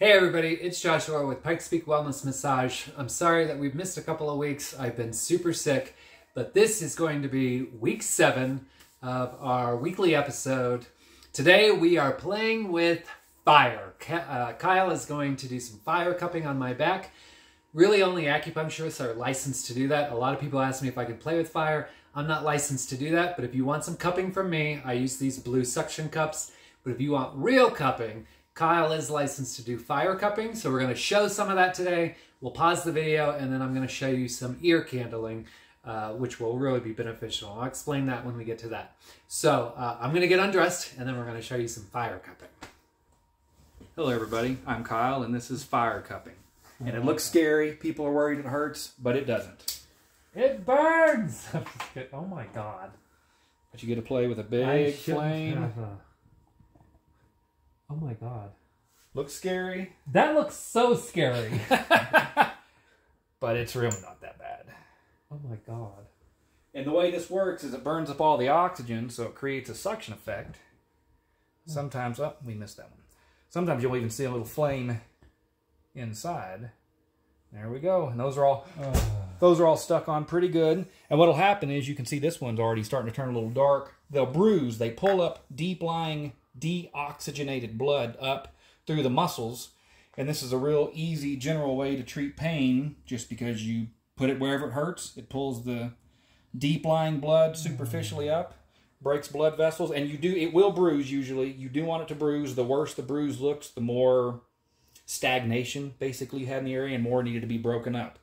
Hey everybody, it's Joshua with Pikes Peak Wellness Massage. I'm sorry that we've missed a couple of weeks. I've been super sick, but this is going to be week 7 of our weekly episode. Today we are playing with fire. Kyle is going to do some fire cupping on my back. Really only acupuncturists are licensed to do that. A lot of people ask me if I can play with fire. I'm not licensed to do that, but if you want some cupping from me, I use these blue suction cups. But if you want real cupping, Kyle is licensed to do fire cupping, so we're going to show some of that today. We'll pause the video, and then I'm going to show you some ear candling, which will really be beneficial. I'll explain that when we get to that. So I'm going to get undressed, and then we're going to show you some fire cupping. Hello everybody, I'm Kyle, and this is fire cupping. And it looks scary, people are worried it hurts, but it doesn't. It burns! Oh my god. But you get to play with a big flame. Oh my god. Looks scary. That looks so scary. But it's really not that bad. Oh my god. And the way this works is it burns up all the oxygen, so it creates a suction effect. Sometimes, oh, we missed that one. Sometimes you'll even see a little flame inside. There we go. And those are all stuck on pretty good. And what'll happen is you can see this one's already starting to turn a little dark. They'll bruise. They pull up deep-lying, deoxygenated blood up through the muscles. And this is a real easy general way to treat pain, just because you put it wherever it hurts. It pulls the deep-lying blood superficially up, breaks blood vessels, and it will bruise usually. You do want it to bruise. The worse the bruise looks, the more stagnation basically you had in the area and more needed to be broken up.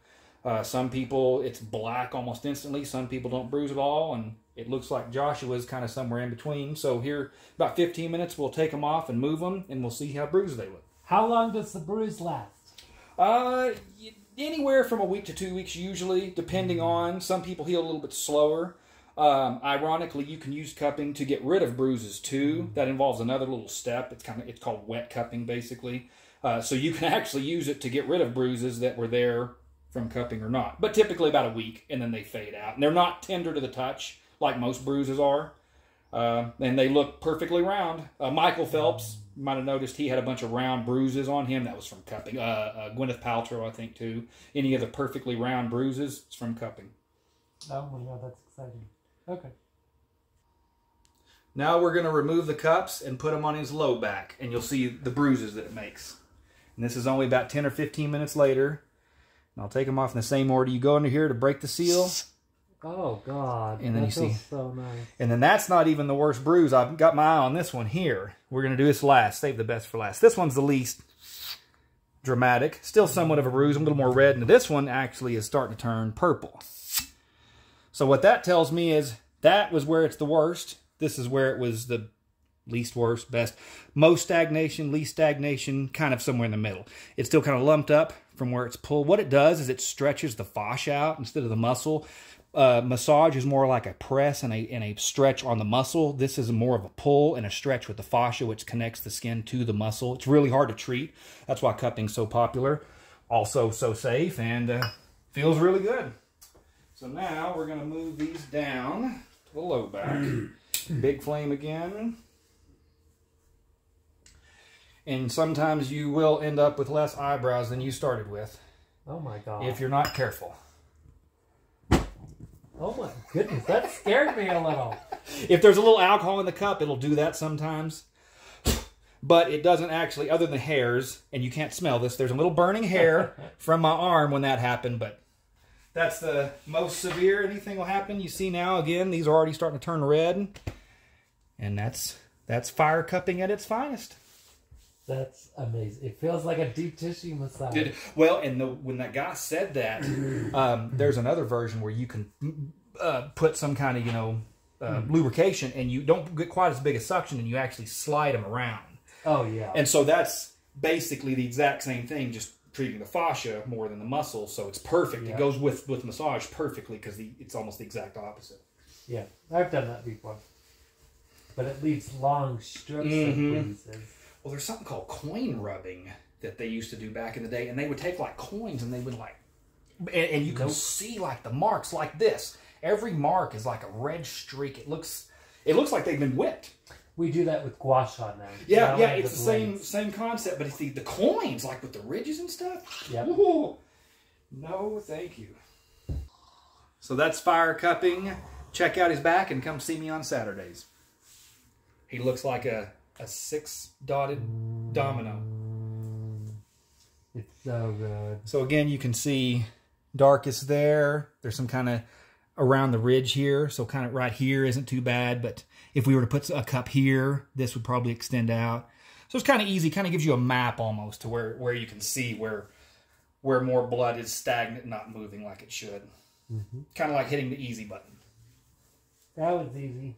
Some people, it's black almost instantly. Some people don't bruise at all, and it looks like Joshua's kind of somewhere in between. So here, about 15 minutes, we'll take them off and move them, and we'll see how bruised they look. How long does the bruise last? Anywhere from a week to 2 weeks usually, depending on. Some people heal a little bit slower. Ironically, you can use cupping to get rid of bruises too. That involves another little step. It's called wet cupping basically. So you can actually use it to get rid of bruises that were there from cupping or not. But typically about a week, and then they fade out. And they're not tender to the touch like most bruises are. And they look perfectly round. Michael Phelps, you might have noticed he had a bunch of round bruises on him. That was from cupping. Gwyneth Paltrow, I think, too. Any of the perfectly round bruises, it's from cupping. Oh my god, that's exciting. Okay. Now we're going to remove the cups and put them on his low back, and you'll see the bruises that it makes. And this is only about 10 or 15 minutes later. And I'll take them off in the same order. You go under here to break the seal. Oh, God. And then that feels so nice. And then that's not even the worst bruise. I've got my eye on this one here. We're going to do this last. Save the best for last. This one's the least dramatic. Still somewhat of a bruise. A little more red. And this one actually is starting to turn purple. So what that tells me is that was where it's the worst. This is where it was the least worst, best. Most stagnation, least stagnation, kind of somewhere in the middle. It's still kind of lumped up from where it's pulled. What it does is it stretches the fascia out instead of the muscle. Massage is more like a press and a stretch on the muscle. This is more of a pull and a stretch with the fascia, which connects the skin to the muscle. It's really hard to treat. That's why cupping's so popular. Also so safe and feels really good. So now we're going to move these down to the low back. Big flame again. And sometimes you will end up with less eyebrows than you started with. Oh my god. If you're not careful. Oh my goodness, that scared me a little. If there's a little alcohol in the cup, it'll do that sometimes. But it doesn't actually, other than hairs, and you can't smell this, there's a little burning hair from my arm when that happened, but that's the most severe anything will happen. You see now, again, these are already starting to turn red. And that's fire cupping at its finest. That's amazing. It feels like a deep tissue massage. Well, and when that guy said that, there's another version where you can put some kind of, lubrication, and you don't get quite as big a suction, and you actually slide them around. Oh, yeah. And so that's basically the exact same thing, just treating the fascia more than the muscle, so it's perfect. Yeah. It goes with massage perfectly because it's almost the exact opposite. Yeah, I've done that before. But it leaves long strips of bruises. Well, there's something called coin rubbing that they used to do back in the day, and they would take like coins and they would and you can see like the marks like this. Every mark is like a red streak. It looks like they've been whipped. We do that with gua sha now. Yeah, yeah, it's the same concept, but it's the coins, like with the ridges and stuff. Yeah. No, thank you. So that's fire cupping. Check out his back and come see me on Saturdays. He looks like a 6-dotted domino. It's so good. So again, you can see darkest there. There's some kind of around the ridge here. So kind of right here isn't too bad. But if we were to put a cup here, this would probably extend out. So it's kind of easy. Kind of gives you a map almost to where you can see where more blood is stagnant, not moving like it should. Mm-hmm. Kind of like hitting the easy button. That was easy.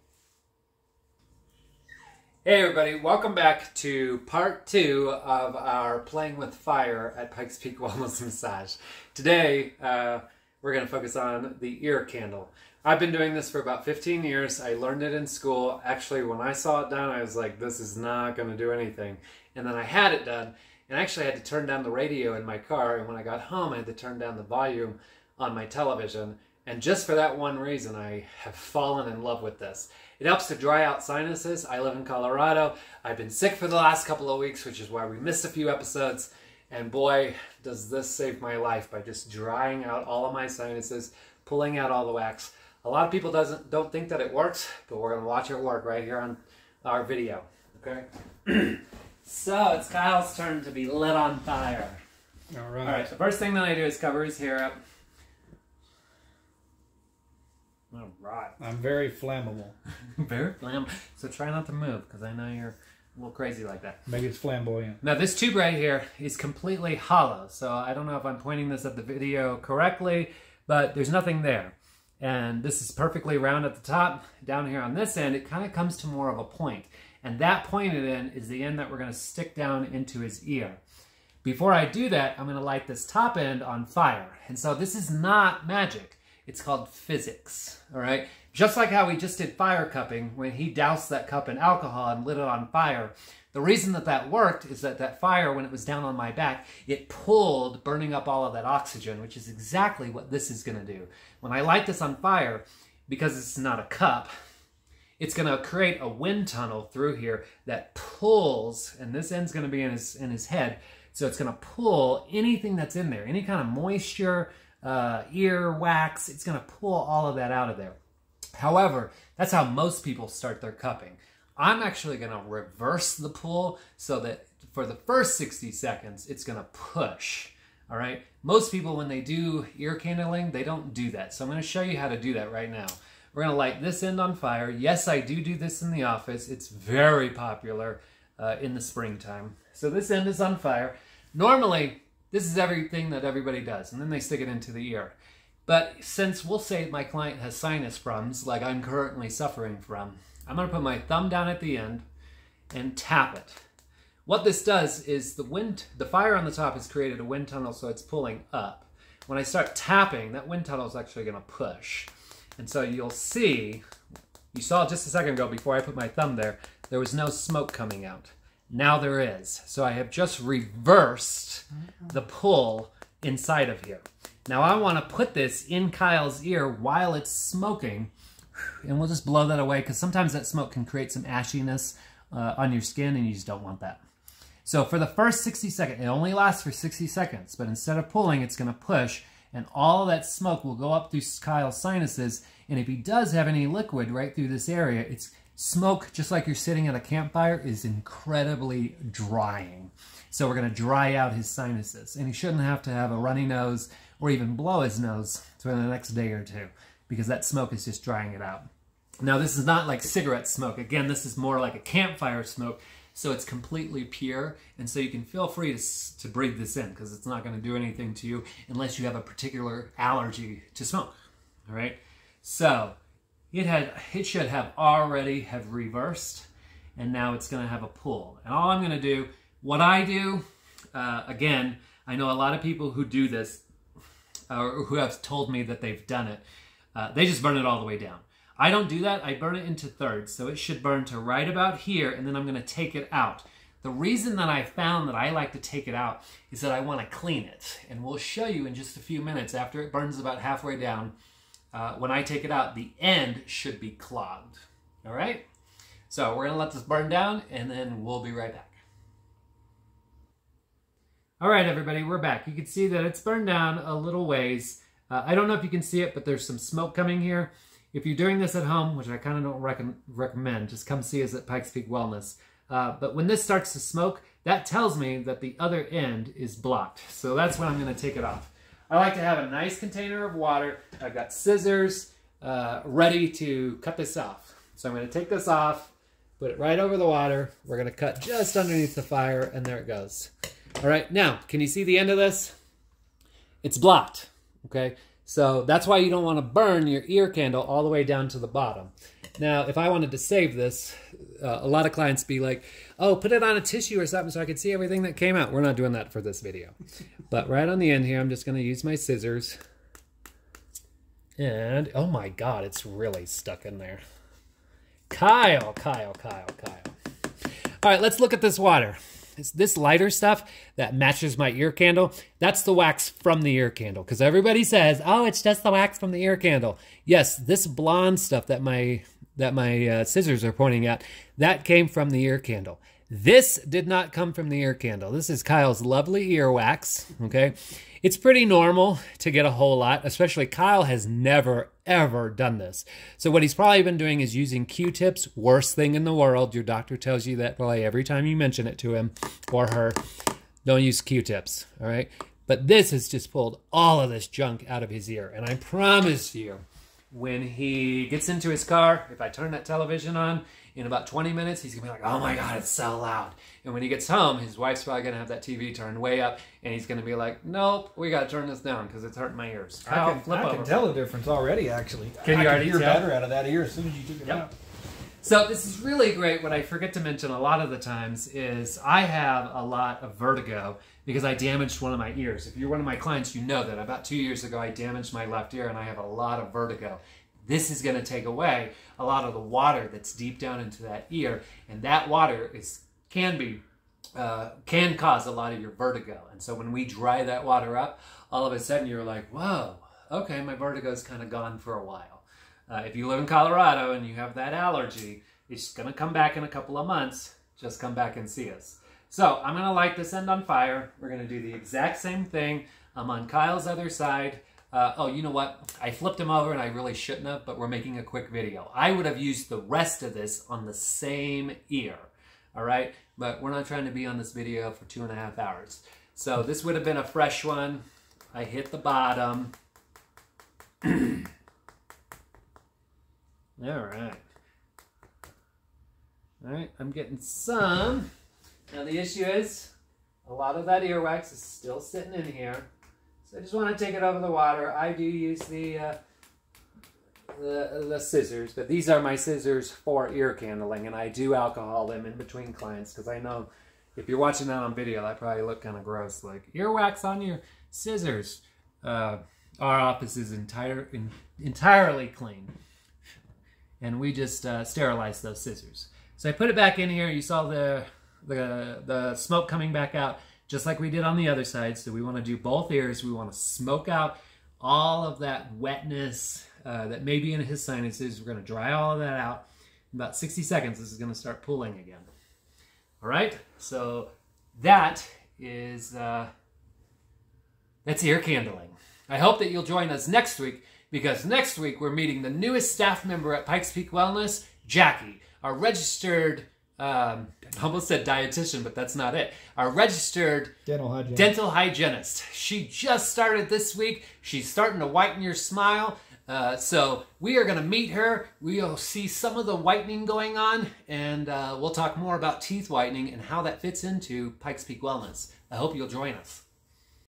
Hey everybody, welcome back to part 2 of our Playing with Fire at Pikes Peak Wellness Massage. Today, we're going to focus on the ear candle. I've been doing this for about 15 years. I learned it in school. Actually, when I saw it done, I was like, this is not going to do anything. And then I had it done, and I actually had to turn down the radio in my car, and when I got home, I had to turn down the volume on my television. And just for that one reason, I have fallen in love with this. It helps to dry out sinuses. I live in Colorado. I've been sick for the last couple of weeks, which is why we missed a few episodes. And boy, does this save my life by just drying out all of my sinuses, pulling out all the wax. A lot of people don't think that it works, but we're going to watch it work right here on our video. Okay? So it's Kyle's turn to be lit on fire. All right. All right, the first thing that I do is cover his hair up. All right. I'm very flammable. Very flammable. So try not to move, because I know you're a little crazy like that. Maybe it's flamboyant. Now this tube right here is completely hollow. So I don't know if I'm pointing this at the video correctly, but there's nothing there. And this is perfectly round at the top. Down here on this end, it kind of comes to more of a point. And that pointed end is the end that we're going to stick down into his ear. Before I do that, I'm going to light this top end on fire. And so this is not magic. It's called physics, all right? Just like how we just did fire cupping, when he doused that cup in alcohol and lit it on fire, the reason that that worked is that that fire, when it was down on my back, it pulled, burning up all of that oxygen, which is exactly what this is going to do. When I light this on fire, because it's not a cup, it's going to create a wind tunnel through here that pulls, and this end's going to be in his head, so it's going to pull anything that's in there, any kind of moisture, ear wax, it's going to pull all of that out of there. However, that's how most people start their cupping. I'm actually going to reverse the pull so that for the first 60 seconds, it's going to push. All right. Most people, when they do ear candling, they don't do that. So I'm going to show you how to do that right now. We're going to light this end on fire. Yes, I do this in the office. It's very popular in the springtime. So this end is on fire. Normally, this is everything that everybody does, and then they stick it into the ear. But since we'll say my client has sinus problems, like I'm currently suffering from, I'm going to put my thumb down at the end and tap it. What this does is the fire on the top has created a wind tunnel, so it's pulling up. When I start tapping, that wind tunnel is actually going to push. And so you'll see, you saw just a second ago before I put my thumb there was no smoke coming out. Now there is. So I have just reversed the pull inside of here. Now I want to put this in Kyle's ear while it's smoking, and we'll just blow that away because sometimes that smoke can create some ashiness on your skin, and you just don't want that. So for the first 60 seconds, it only lasts for 60 seconds, but instead of pulling, it's going to push, and all of that smoke will go up through Kyle's sinuses, and if he does have any liquid right through this area, it's smoke, just like you're sitting at a campfire, is incredibly drying. So we're going to dry out his sinuses. And he shouldn't have to have a runny nose or even blow his nose for the next day or two, because that smoke is just drying it out. Now, this is not like cigarette smoke. Again, this is more like a campfire smoke, so it's completely pure. And so you can feel free to breathe this in, because it's not going to do anything to you unless you have a particular allergy to smoke. All right? So it should have already have reversed, and now it's going to have a pull. And all I'm going to do, what I do, again, I know a lot of people who do this, or who have told me that they've done it, they just burn it all the way down. I don't do that. I burn it into thirds, so it should burn to right about here, and then I'm going to take it out. The reason that I found that I like to take it out is that I want to clean it, and we'll show you in just a few minutes after it burns about halfway down. When I take it out, the end should be clogged. All right? So we're gonna let this burn down and then we'll be right back. All right, everybody, we're back. You can see that it's burned down a little ways. I don't know if you can see it, but there's some smoke coming here. If you're doing this at home, which I kind of don't recommend, just come see us at Pikes Peak Wellness. But when this starts to smoke, that tells me that the other end is blocked. So that's when I'm going to take it off. I like to have a nice container of water. I've got scissors ready to cut this off. So I'm going to take this off, put it right over the water. We're going to cut just underneath the fire, and there it goes. All right, now, can you see the end of this? It's blocked, okay? So that's why you don't want to burn your ear candle all the way down to the bottom. Now, if I wanted to save this, a lot of clients be like, oh, put it on a tissue or something so I could see everything that came out. We're not doing that for this video. But right on the end here, I'm just going to use my scissors. And, oh my God, it's really stuck in there. Kyle. All right, let's look at this water. It's this lighter stuff that matches my ear candle. That's the wax from the ear candle. Because everybody says, oh, it's just the wax from the ear candle. Yes, this blonde stuff that my scissors are pointing at, that came from the ear candle. This did not come from the ear candle. This is Kyle's lovely ear wax, okay? It's pretty normal to get a whole lot, especially Kyle has never, ever done this. So what he's probably been doing is using Q-tips, worst thing in the world. Your doctor tells you that probably every time you mention it to him or her. Don't use Q-tips, all right? But this has just pulled all of this junk out of his ear. And I promise you, when he gets into his car, if I turn that television on, in about 20 minutes, he's going to be like, oh my God, it's so loud. And when he gets home, his wife's probably going to have that TV turned way up, and he's going to be like, nope, we got to turn this down because it's hurting my ears. I can tell the difference already, actually. Can you already hear tell? better out of that ear as soon as you took it out. So this is really great. What I forget to mention a lot of the times is I have a lot of vertigo because I damaged one of my ears. If you're one of my clients, you know that. About 2 years ago, I damaged my left ear, and I have a lot of vertigo. This is going to take away a lot of the water that's deep down into that ear, and that water can cause a lot of your vertigo. And so when we dry that water up, all of a sudden you're like, whoa, okay, my vertigo's kind of gone for a while. If you live in Colorado and you have that allergy, it's going to come back in a couple of months. Just come back and see us. So I'm going to light this end on fire. We're going to do the exact same thing. I'm on Kyle's other side. Oh, you know what? I flipped him over and I really shouldn't have, but we're making a quick video. I would have used the rest of this on the same ear, all right? But we're not trying to be on this video for 2.5 hours. So this would have been a fresh one. I hit the bottom. All right. All right, I'm getting some. Now the issue is a lot of that earwax is still sitting in here. So I just want to take it over the water. I do use the scissors, but these are my scissors for ear candling, and I do alcohol them in between clients because I know if you're watching that on video, that probably look kind of gross, like earwax on your scissors. Our office is entirely clean, and we just sterilize those scissors. So I put it back in here. You saw the smoke coming back out, just like we did on the other side. So we want to do both ears. We want to smoke out all of that wetness that may be in his sinuses. We're going to dry all of that out. In about 60 seconds, this is going to start pulling again. All right, so that is that's ear candling. I hope that you'll join us next week, because next week we're meeting the newest staff member at Pikes Peak Wellness, Jackie, our registered, I almost said dietitian, but that's not it. Our registered dental hygienist. She just started this week. She's starting to whiten your smile. So we are going to meet her. We'll see some of the whitening going on, and we'll talk more about teeth whitening and how that fits into Pikes Peak Wellness. I hope you'll join us.